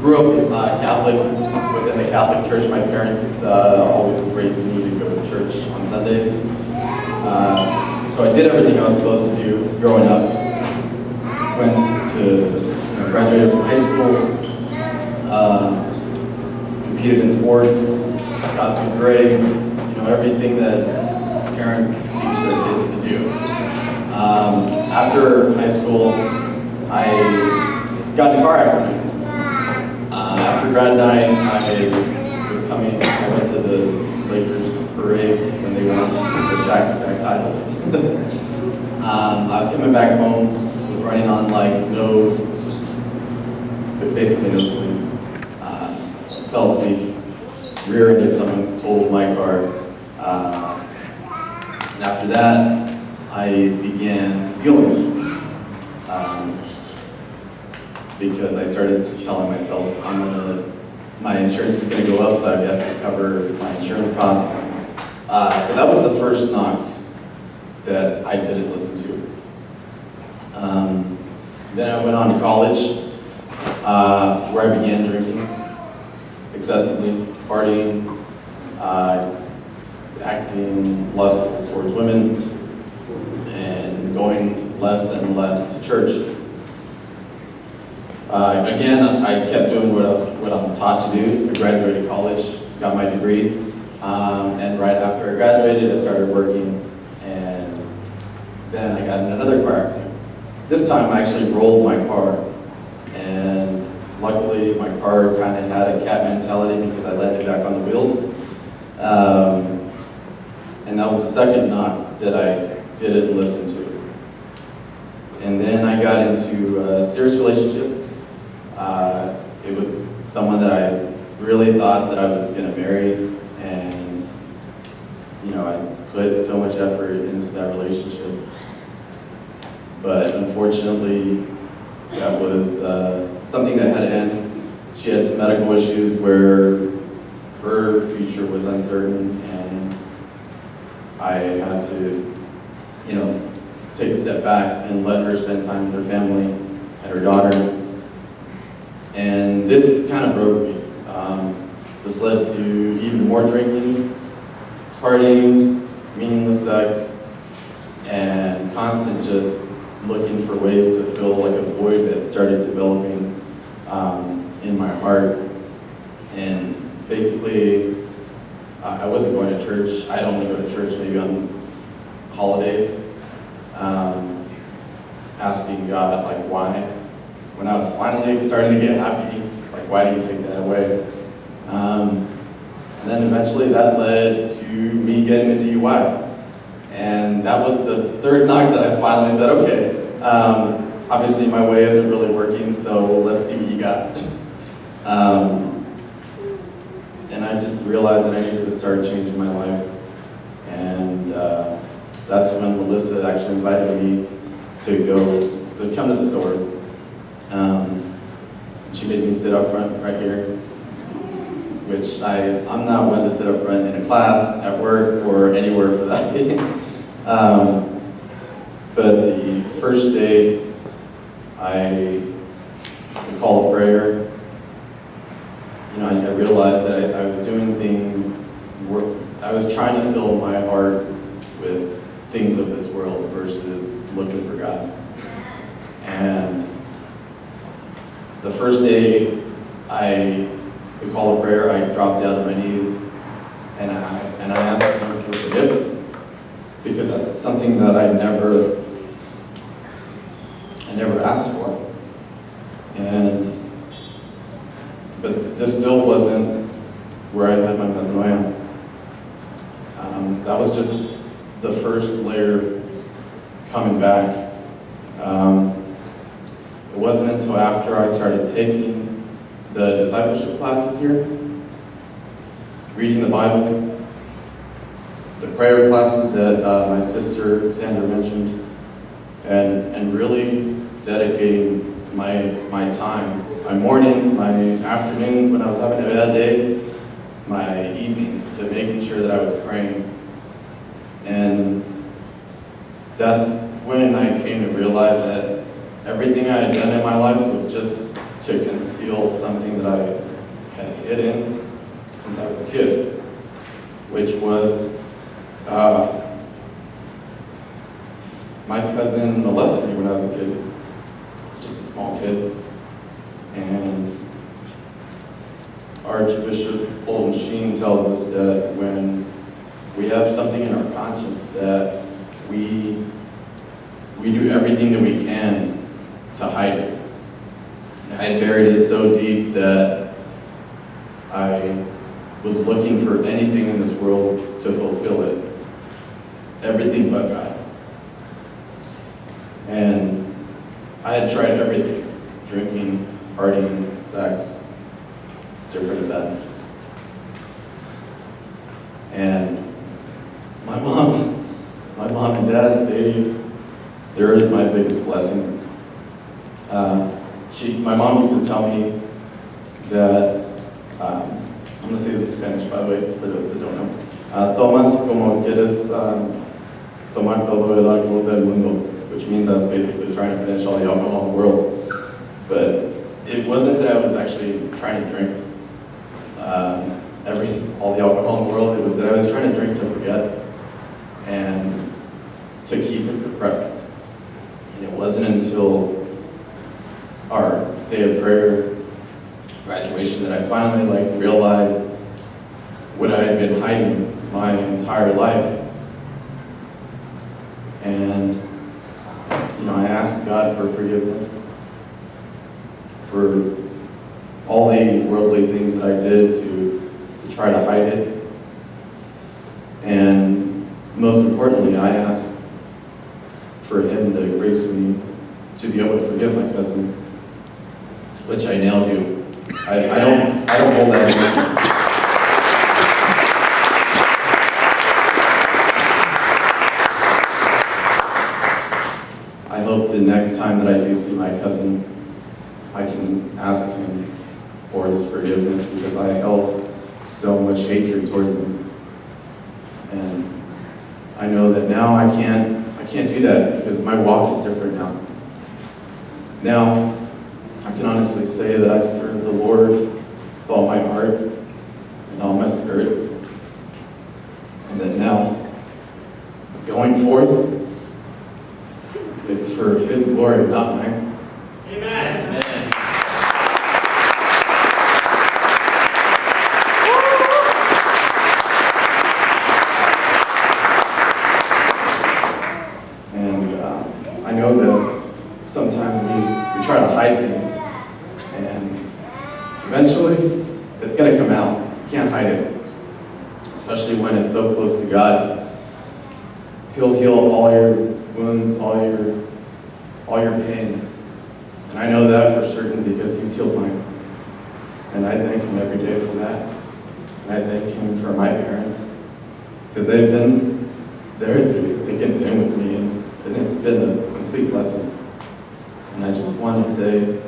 grew up Catholic within the Catholic Church. My parents always raised me to go to church on Sundays. So I did everything I was supposed to do growing up. Went to, graduated from high school, competed in sports, got good grades, everything that parents teach their kids to do. After high school, I got in a car accident. After grad night, I went to the Lakers parade when they won the back-to-back titles. I was coming back home, was running on basically no sleep. Fell asleep, rear-ended someone, totaled my car. And after that, I began stealing. Because I started telling myself, my insurance is going to go up, so I have to cover my insurance costs. So that was the first knock that I didn't listen to. Then I went on to college, where I began drinking excessively, partying, acting lustful towards women, and going less and less to church. Again, I kept doing what I'm taught to do. I graduated college, got my degree, and right after I graduated, I started working, and then I got in another car accident. This time, I actually rolled my car, and luckily, my car kind of had a cat mentality because I landed back on the wheels. And that was the second knock that I didn't listen to. And then I got into a serious relationship. It was someone that I really thought that I was going to marry, and I put so much effort into that relationship. But unfortunately, that was something that had to end. She had some medical issues where her future was uncertain, and I had to, take a step back and let her spend time with her family and her daughter. And this kind of broke me. This led to even more drinking, partying, meaningless sex, and constant just looking for ways to fill like a void that started developing in my heart. And basically, I wasn't going to church. I'd only go to church maybe on holidays, asking God, why? When I was finally starting to get happy, why do you take that away? And then eventually that led to me getting a DUI. And that was the third knock that I finally said, okay, obviously my way isn't really working, so let's see what you got. And I just realized that I needed to start changing my life. And that's when Melissa actually invited me to come to the Sword. She made me sit up front right here, which I'm not one to sit up front in a class, at work, or anywhere for that. But the first day, I called a prayer. I realized that I was doing things, I was trying to fill my heart with things of this world versus looking for God. And the first day we called a prayer, I dropped down to my knees and I asked Him for forgiveness, because that's something that I never asked for. But this still wasn't where I had my metanoia. That was just the first layer coming back. It wasn't until after I started taking the discipleship classes here, reading the Bible, the prayer classes that my sister Sandra mentioned, and really dedicating my time, my mornings, my afternoons when I was having a bad day, my evenings, to making sure that I was praying. And that's when I came to realize that everything I had done in my life was just to conceal something that I had hidden since I was a kid, which was my cousin molested me when I was a kid, just a small kid, and Archbishop Fulton Sheen tells us that when we have something in our conscience that we do everything that we can to hide it. And I buried it so deep that I was looking for anything in this world to fulfill it. Everything but God. And I had tried everything. Drinking, partying, sex, different events. And my mom and dad, they're my biggest blessing. My mom used to tell me that, I'm going to say this in Spanish, by the way, for those that don't know. Tomas como quieres tomar todo el alcohol del mundo, which means I was basically trying to finish all the alcohol in the world. But it wasn't that I was actually trying to drink all the alcohol in the world. It was that I was trying to drink to forget and to keep it suppressed. And it wasn't until our day of prayer, graduation, that I finally realized what I had been hiding my entire life. And I asked God for forgiveness for all the worldly things that I did to try to hide it. And most importantly, I asked for Him to grace me to be able to forgive my cousin, which I now do. I don't hold that against. I hope the next time that I do see my cousin, I can ask him for his forgiveness, because I held so much hatred towards him. And I know that now I can't do that, because my walk is different now. Now, I can honestly say that I serve the Lord with all my heart and all my spirit. And that now, going forth, it's for His glory, not mine. Amen. Amen. And I know that sometimes we try to hide things, and eventually it's going to come out. You can't hide it, especially when it's so close to God. He'll heal all your wounds, all your pains. And I know that for certain because He's healed mine. And I thank Him every day for that. And I thank Him for my parents, because they've been there through thick and thin with me, and it's been a complete blessing. And I just want to say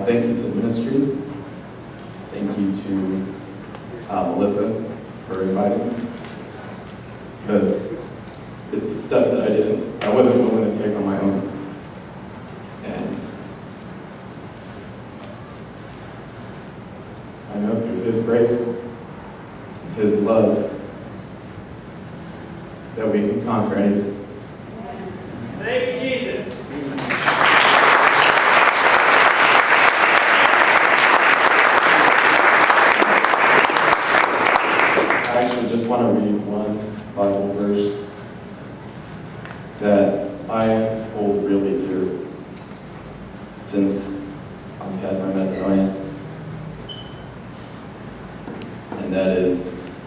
thank you to the ministry. Thank you to Melissa for inviting me, because it's a step that I wasn't willing to take on my own. And I know through His grace, His love, that we can conquer anything. Thank you, Jesus. I actually just want to read one Bible verse that I hold really dear since I've had my metanoia. And that is,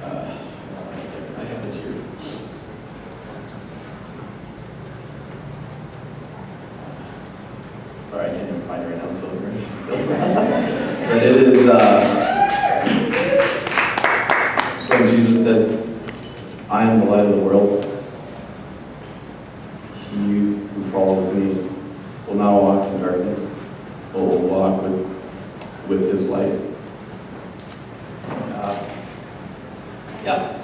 I have it here. Sorry, I can't even find it right now, I'm so embarrassed. But it is, when Jesus says, I am the light of the world. He who follows me will not walk in darkness, but will walk with His light. Yeah.